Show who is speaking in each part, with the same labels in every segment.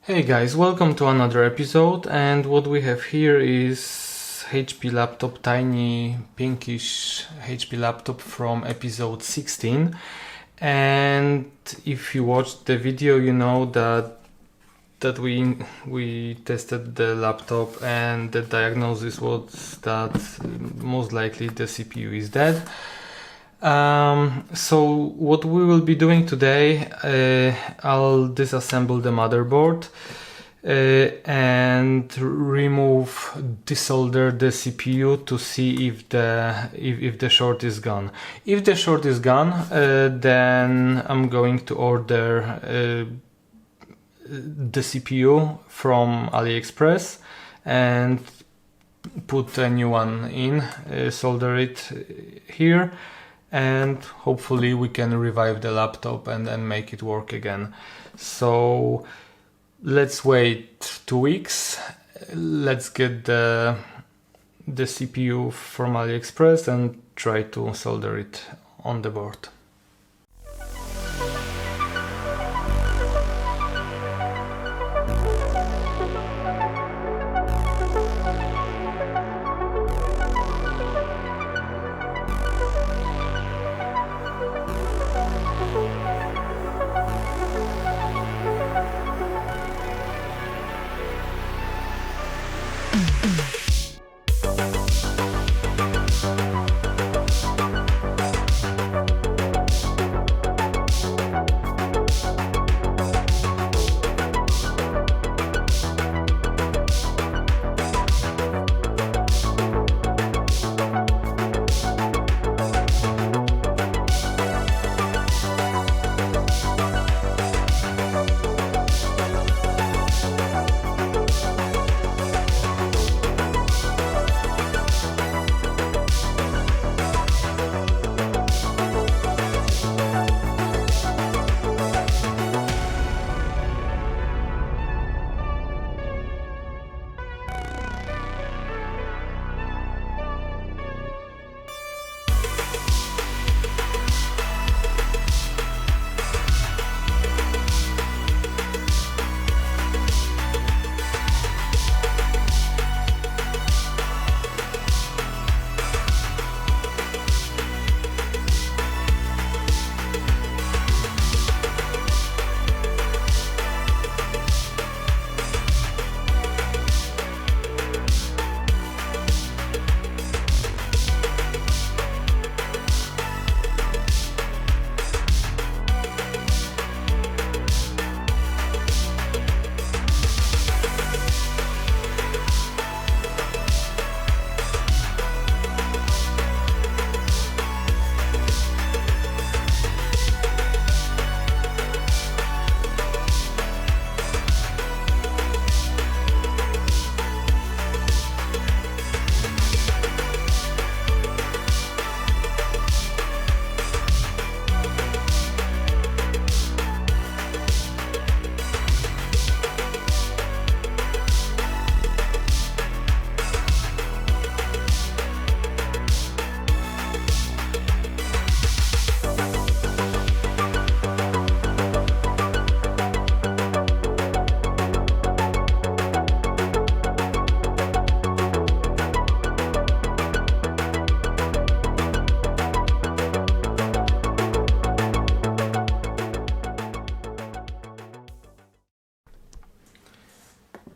Speaker 1: Hey guys, welcome to another episode, and what we have here is HP laptop, tiny pinkish HP laptop from episode 16. And if you watched the video, you know that we tested the laptop, and the diagnosis was that most likely the CPU is dead. So what we will be doing today, I'll disassemble the motherboard and desolder the CPU to see if the short is gone. If the short is gone, then I'm going to order the CPU from AliExpress and put a new one in, solder it here, and hopefully we can revive the laptop and then make it work again. So let's wait 2 weeks. Let's get the CPU from AliExpress and try to solder it on the board.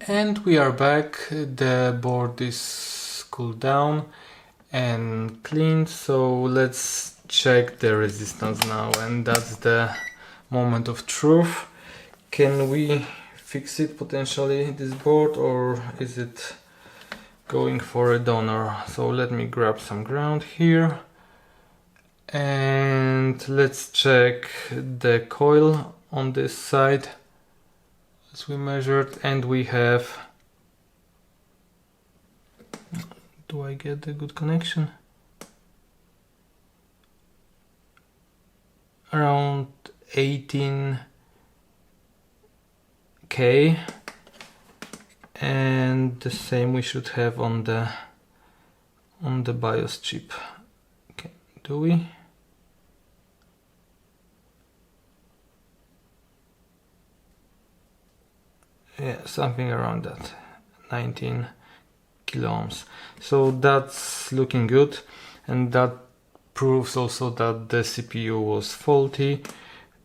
Speaker 1: And we are back. The board is cooled down and cleaned, so let's check the resistance now, and that's the moment of truth. Can we fix it potentially, this board, or is it going for a donor? So let me grab some ground here and let's check the coil on this side as we measured, and we have, do I get a good connection? Around 18K, and the same we should have on the BIOS chip. Okay, do we? Yeah, something around that, 19 kilo ohms. So that's looking good, and that proves also that the CPU was faulty,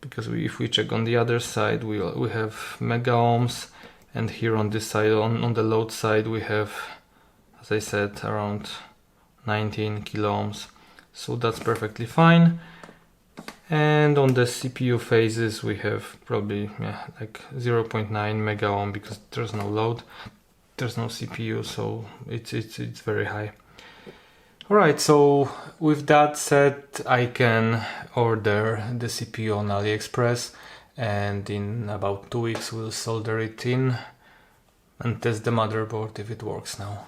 Speaker 1: because if we check on the other side, we have mega ohms, and here on this side, on the load side, we have, as I said, around 19 kilo ohms. So that's perfectly fine. And on the CPU phases, we have probably like 0.9 mega ohm, because there's no load, there's no CPU, so it's very high. Alright, so with that said, I can order the CPU on AliExpress, and in about 2 weeks we'll solder it in and test the motherboard if it works now.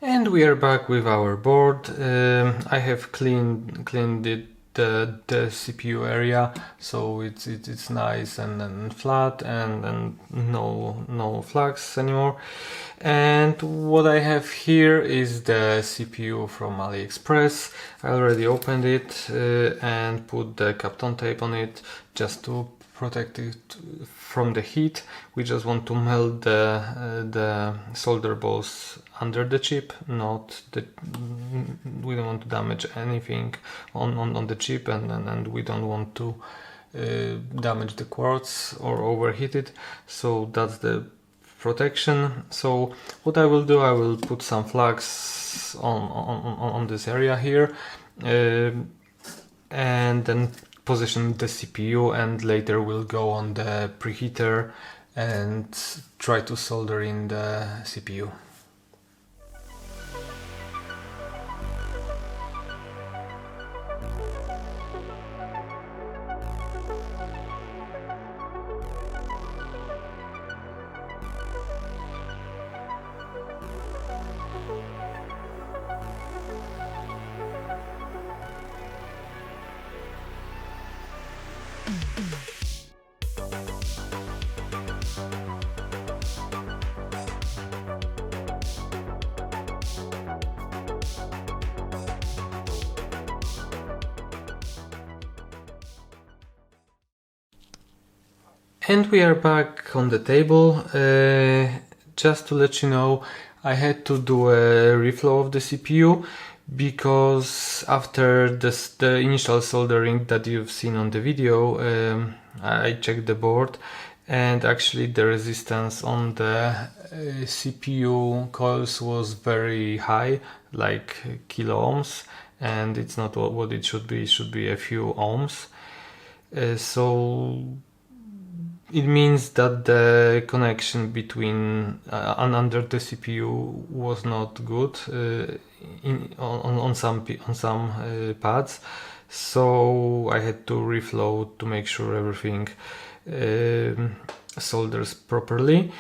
Speaker 1: And we are back with our board. I have cleaned it, the CPU area, so it's nice and flat, and no flags anymore. And what I have here is the CPU from AliExpress. I already opened it and put the Kapton tape on it just to protect it from the heat. We just want to melt the solder balls under the chip, we don't want to damage anything on the chip, and we don't want to damage the quartz or overheat it. So that's the protection. So what I will do, I will put some flags on this area here, and then position the CPU, and later we'll go on the preheater and try to solder in the CPU. And we are back on the table. Just to let you know, I had to do a reflow of the CPU, because after the initial soldering that you've seen on the video, I checked the board, and actually the resistance on the CPU coils was very high, like kilo ohms, and it's not what it should be. It should be a few ohms. So it means that the connection between and under the CPU was not good on some pads. So I had to reflow to make sure everything solders properly.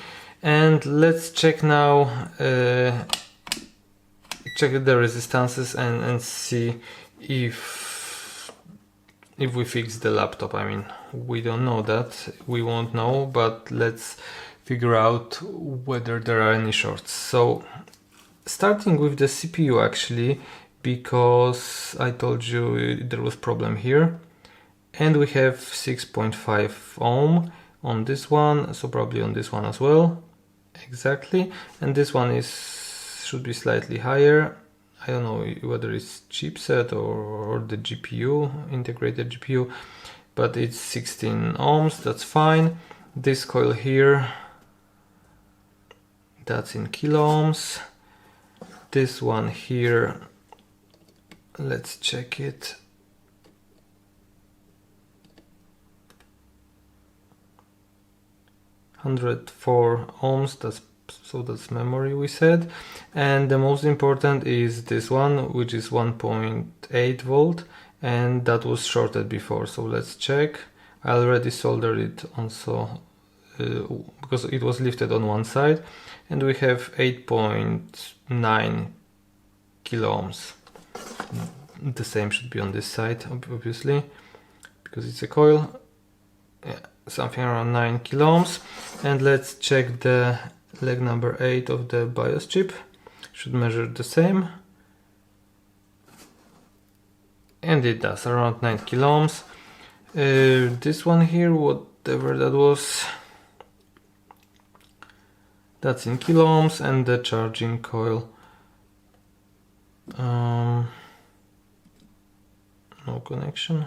Speaker 1: And let's check now, check the resistances and see if we fix the laptop. I mean, we don't know that, we won't know, but let's figure out whether there are any shorts. So starting with the CPU actually, because I told you there was problem here, and we have 6.5 ohm on this one, so probably on this one as well, exactly, and this one should be slightly higher. I don't know whether it's chipset or the GPU, integrated GPU, but it's 16 ohms, that's fine. This coil here, that's in kilo ohms. This one here, let's check it. (104 ohms, that's memory we said. And the most important is this one, which is 1.8 volt, and that was shorted before. So let's check. I already soldered it also because it was lifted on one side, and we have 8.9 kilo ohms. The same should be on this side, obviously, because it's a coil. Yeah, something around 9 kilo ohms. And let's check the leg number 8 of the BIOS chip. Should measure the same, and it does, around 9 kilo ohms. This one here, whatever that was, That's in kilo ohms, and the charging coil. No connection.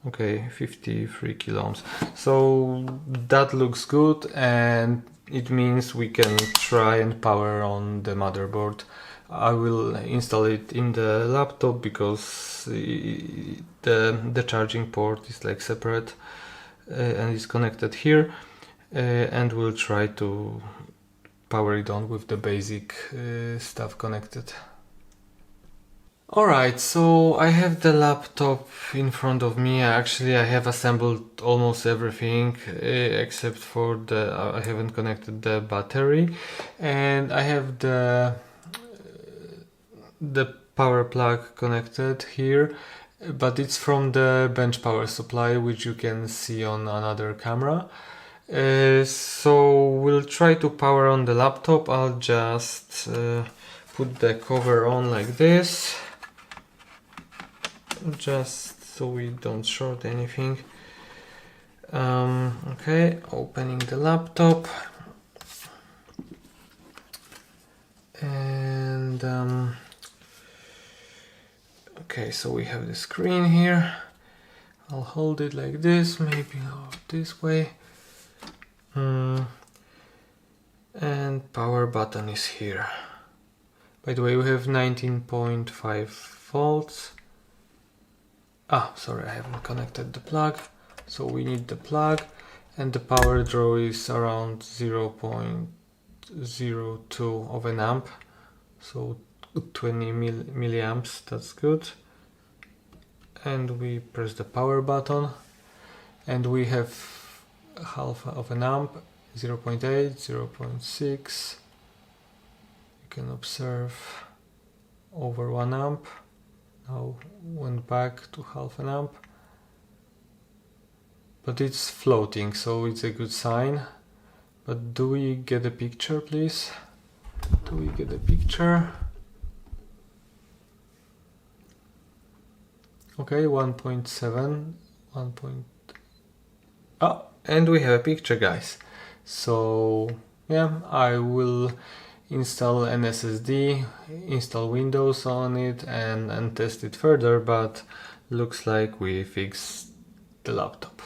Speaker 1: Okay, 53 kilo ohms. So that looks good, and it means we can try and power on the motherboard. I will install it in the laptop because the charging port is like separate and is connected here, and we'll try to power it on with the basic stuff connected. Alright, so I have the laptop in front of me. Actually, I have assembled almost everything except for I haven't connected the battery, and I have the power plug connected here, but it's from the bench power supply, which you can see on another camera. So we'll try to power on the laptop. I'll just put the cover on like this, just so we don't short anything. Okay, opening the laptop, and okay, so we have the screen here. I'll hold it like this, maybe this way. And power button is here. By the way, we have 19.5 volts. Sorry, I haven't connected the plug. So we need the plug, and the power draw is around 0.02 of an amp. So 20 milliamps, that's good. And we press the power button, and we have half of an amp, 0.8, 0.6. You can observe over 1 amp. Now went back to half an amp, but it's floating, so it's a good sign. But do we get a picture, please? Do we get a picture? Okay, 1.7, 1. And we have a picture, guys. So yeah, I will install an SSD, install Windows on it, and test it further, but looks like we fixed the laptop.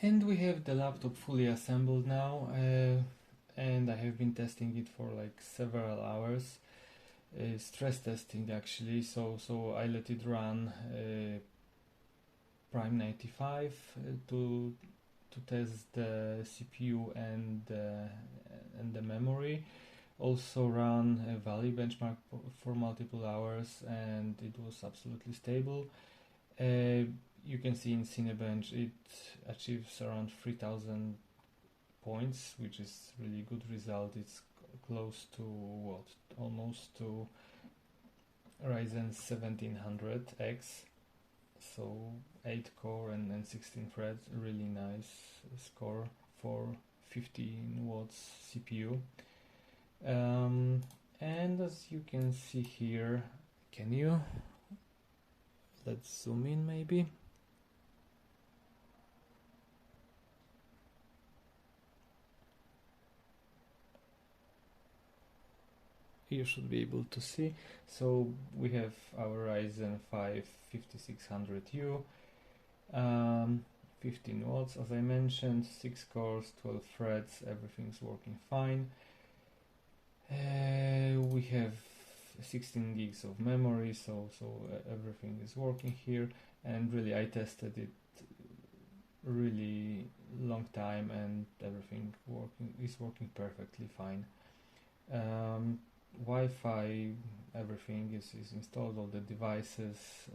Speaker 1: And we have the laptop fully assembled now, and I have been testing it for like several hours, stress testing actually. So I let it run Prime 95 to test the CPU and the memory. Also ran a Valley benchmark for multiple hours, and it was absolutely stable. You can see in Cinebench it achieves around 3000 points, which is really good result. It's close to almost to Ryzen 1700X. So 8 core and 16 threads, really nice score for 15 watts CPU. And as you can see here, let's zoom in maybe. You should be able to see. So we have our Ryzen 5 5600U, 15 watts as I mentioned, 6 cores, 12 threads, everything's working fine. We have 16 gigs of memory, so everything is working here, and really I tested it really long time, and everything is working perfectly fine. Wi-Fi, everything is installed, all the devices,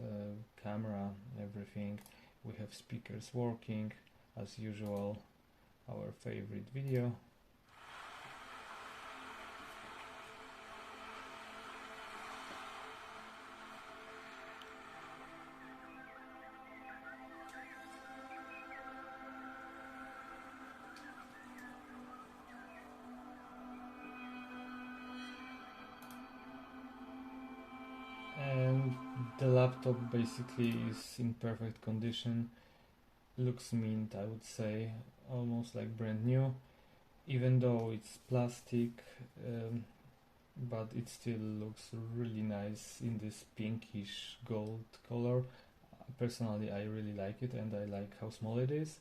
Speaker 1: camera, everything. We have speakers working as usual, our favorite video. And the laptop basically is in perfect condition, looks mint, I would say, almost like brand new. even though it's plastic, but it still looks really nice in this pinkish gold color. Personally, I really like it, and I like how small it is.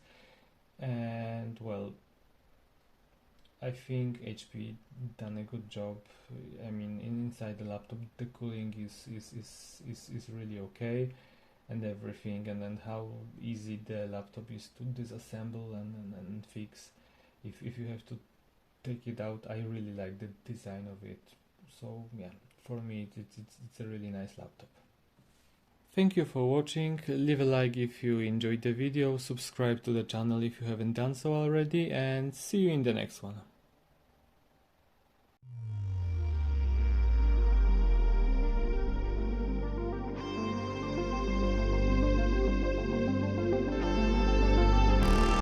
Speaker 1: And well, I think HP done a good job. I mean, inside the laptop, the cooling is really okay, and everything, and then how easy the laptop is to disassemble and fix. If you have to take it out, I really like the design of it. So yeah, for me it's a really nice laptop. Thank you for watching. Leave a like if you enjoyed the video, subscribe to the channel if you haven't done so already, and see you in the next one.